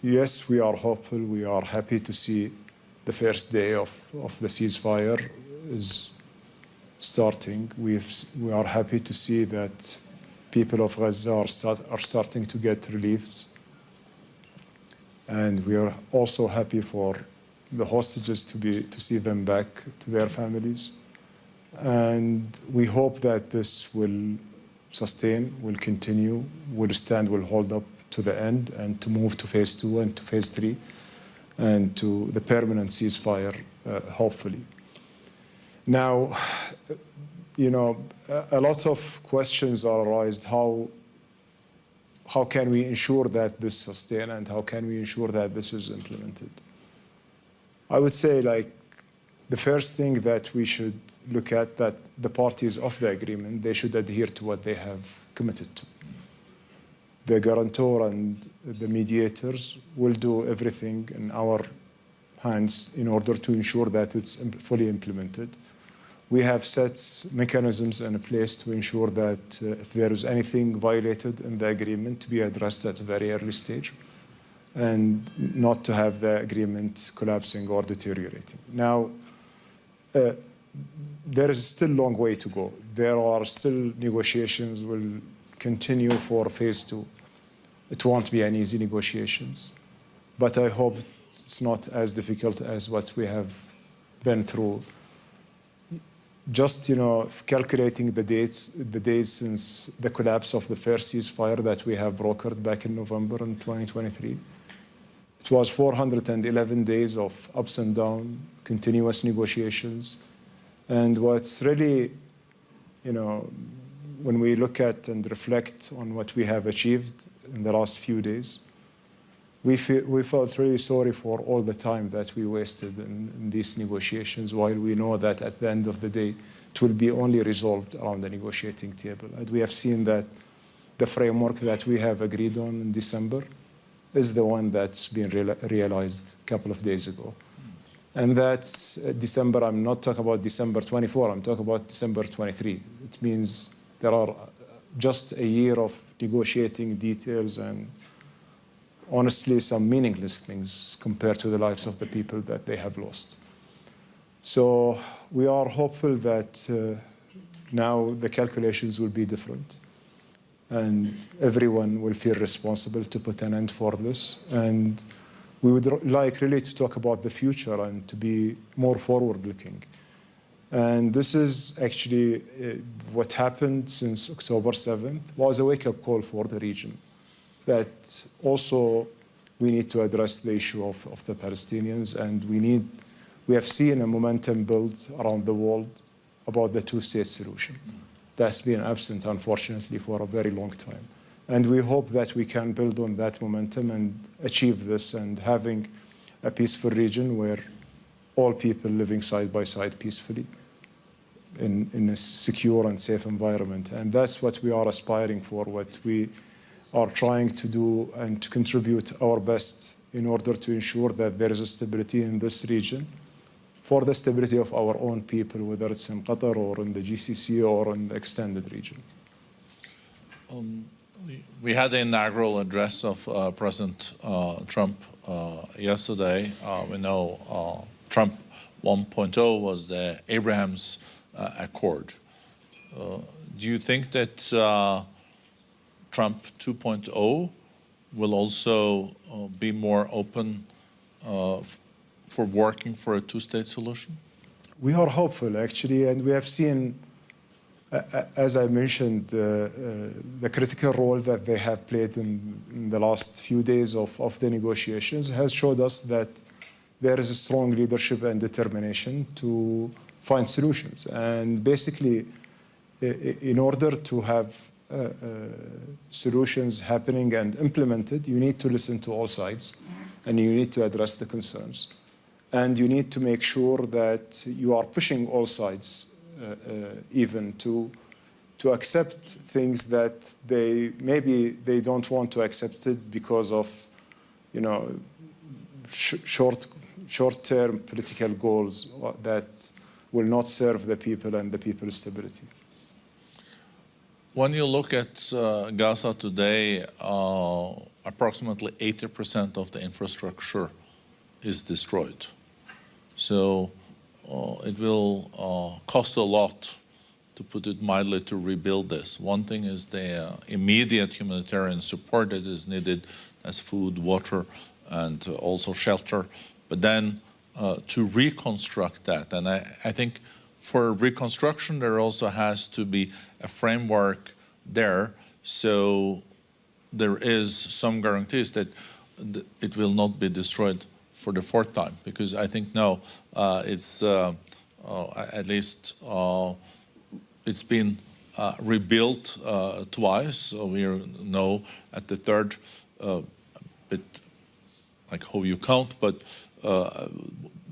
yes, we are hopeful. We are happy to see the first day of the ceasefire is starting. We are happy to see that people of Gaza are starting to get relief. And we are also happy for the hostages to see them back to their families. And we hope that this will sustain, will continue, will hold up to the end, and to move to phase 2 and to phase 3 and to the permanent ceasefire, hopefully. Now, you know, a lot of questions are raised. How can we ensure that this sustains, and how can we ensure that this is implemented? I would say, like, the first thing that we should look at, that the parties of the agreement, they should adhere to what they have committed to. The guarantor and the mediators will do everything in our hands in order to ensure that it's fully implemented. We have set mechanisms in place to ensure that if there is anything violated in the agreement, to be addressed at a very early stage, and not to have the agreement collapsing or deteriorating. Now, there is still a long way to go. There are still negotiations will continue for phase 2. It won't be an easy negotiations, but I hope it's not as difficult as what we have been through. Just, you know, calculating the days since the collapse of the first ceasefire that we have brokered back in November in 2023, it was 411 days of ups and downs, continuous negotiations. And what's really, you know, when we look at and reflect on what we have achieved in the last few days, we felt really sorry for all the time that we wasted in these negotiations, while we know that at the end of the day, it will be only resolved around the negotiating table. And we have seen that the framework that we have agreed on in December is the one that's been realized a couple of days ago. And that's December. I'm not talking about December 24. I'm talking about December 23. It means there are just a year of negotiating details and honestly some meaningless things compared to the lives of the people that they have lost. So we are hopeful that now the calculations will be different, and everyone will feel responsible to put an end for this. And we would like really to talk about the future and to be more forward-looking. And this is actually what happened since October 7th was a wake-up call for the region, that also we need to address the issue of the Palestinians, and we have seen a momentum build around the world about the two-state solution. That's been absent, unfortunately, for a very long time. And we hope that we can build on that momentum and achieve this, and having a peaceful region where all people living side by side peacefully in a secure and safe environment. And that's what we are aspiring for, what we are trying to do, and to contribute our best in order to ensure that there is a stability in this region for the stability of our own people, whether it's in Qatar or in the GCC or in the extended region. We had the inaugural address of President Trump yesterday. We know Trump 1.0 was the Abraham's Accord. Do you think that Trump 2.0 will also be more open for working for a two-state solution? We are hopeful, actually, and we have seen, as I mentioned, the critical role that they have played in the last few days of the negotiations has showed us that there is a strong leadership and determination to find solutions. And basically, in order to have solutions happening and implemented, you need to listen to all sides, and you need to address the concerns. And you need to make sure that you are pushing all sides even to accept things that maybe they don't want to accept it because of, you know, short-term political goals that will not serve the people and the people's stability. When you look at Gaza today, approximately 80% of the infrastructure is destroyed. So it will cost a lot, to put it mildly, to rebuild this. One thing is the immediate humanitarian support that is needed, as food, water, and also shelter. But then to reconstruct that, and I think for reconstruction there also has to be a framework there, so there is some guarantees that it will not be destroyed for the fourth time, because I think now it's at least it's been rebuilt twice. So we know at the third bit, like how you count, but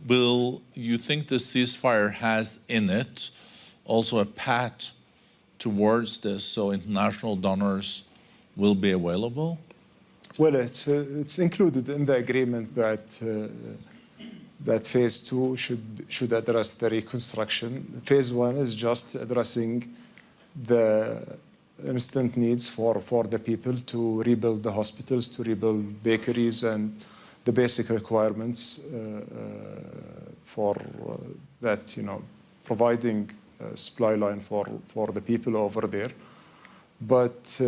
will you think the ceasefire has in it also a path towards this, so international donors will be available? Well, it's included in the agreement that that phase 2 should address the reconstruction. Phase 1 is just addressing the instant needs for the people to rebuild the hospitals, to rebuild bakeries, and the basic requirements for that, providing a supply line for the people over there. But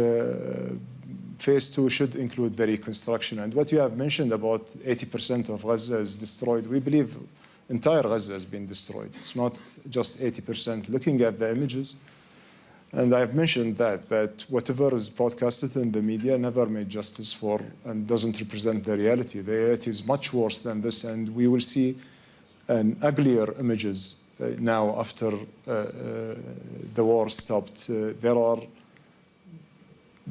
phase 2 should include the reconstruction. And what you have mentioned about 80% of Gaza is destroyed, we believe entire Gaza has been destroyed. It's not just 80%. Looking at the images, and I've mentioned that whatever is broadcasted in the media never made justice for and doesn't represent the reality. The reality is much worse than this, and we will see an uglier images now after the war stopped. There are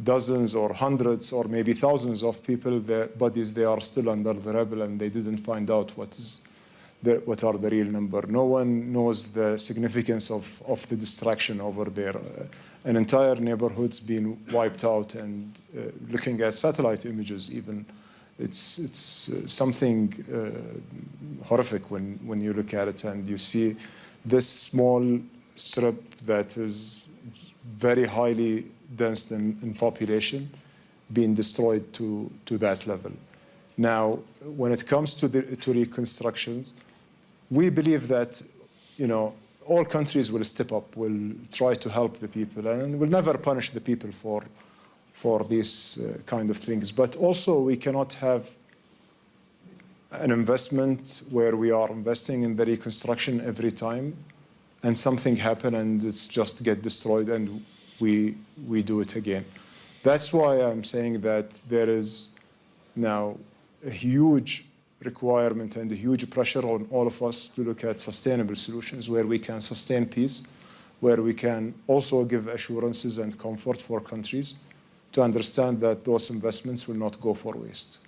dozens or hundreds or maybe thousands of people, their bodies, they are still under the rubble, and they didn't find out what are the real number. No one knows the significance of the destruction over there. An entire neighborhood's been wiped out, and looking at satellite images even, it's something horrific when you look at it and you see this small strip that is very highly dense in population being destroyed to that level. Now, when it comes to reconstructions, we believe that all countries will step up, will try to help the people, and will never punish the people for these kind of things. But also, we cannot have an investment where we are investing in the reconstruction every time, and something happen and it's just get destroyed, and we do it again. That's why I'm saying that there is now a huge requirement and a huge pressure on all of us to look at sustainable solutions where we can sustain peace, where we can also give assurances and comfort for countries to understand that those investments will not go for waste.